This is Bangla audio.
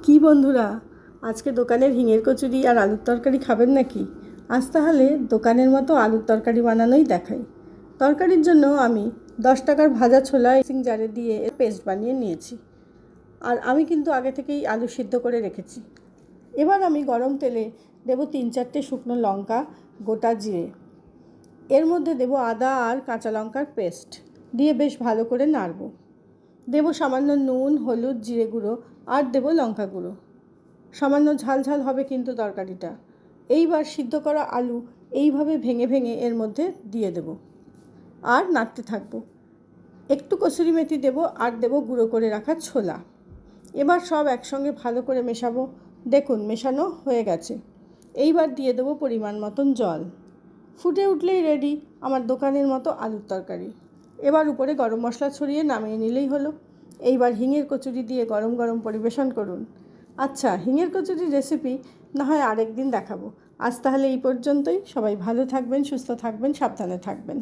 কি বন্ধুরা, আজকে দোকানের হিঙের কচুরি আর আলুর তরকারি খাবেন নাকি? আজ তাহলে দোকানের মতো আলুর তরকারি বানানোই দেখাই। তরকারির জন্য আমি 10 টাকার ভাজা ছোলা মিক্সিং জারে দিয়ে পেস্ট বানিয়ে নিয়েছি। আর আমি কিন্তু আগে থেকেই আলু সিদ্ধ করে রেখেছি। এবার আমি গরম তেলে দেব 3-4টে শুকনো লঙ্কা, গোটা জিরে। এর মধ্যে দেব আদা আর কাঁচা লঙ্কার পেস্ট দিয়ে বেশ ভালো করে নাড়ব। দেব সামান্য নুন, হলুদ, জিরে গুঁড়ো আর দেব লঙ্কা গুঁড়ো। সামান্য ঝাল ঝাল হবে কিন্তু তরকারিটা। এইবার সিদ্ধ করা আলু এইভাবে ভেঙে ভেঙে এর মধ্যে দিয়ে দেব আর নাড়তে থাকবো। একটু কসুরি মেথি দেব আর দেব গুঁড়ো করে রাখা ছোলা। এবার সব একসঙ্গে ভালো করে মেশাবো। দেখুন মেশানো হয়ে গেছে। এইবার দিয়ে দেব পরিমাণ মতন জল। ফুটে উঠলেই রেডি আমার দোকানের মতো আলুর তরকারি। এবার উপরে গরম মশলা ছড়িয়ে নামিয়ে নিলেই হলো। এইবার হিঙের কচুরি দিয়ে গরম গরম পরিবেশন করুন। আচ্ছা, হিঙের কচুরির রেসিপি না হয় আরেক দিন দেখাবো। আজ তাহলে এই পর্যন্তই। সবাই ভালো থাকবেন, সুস্থ থাকবেন, সাবধানে থাকবেন।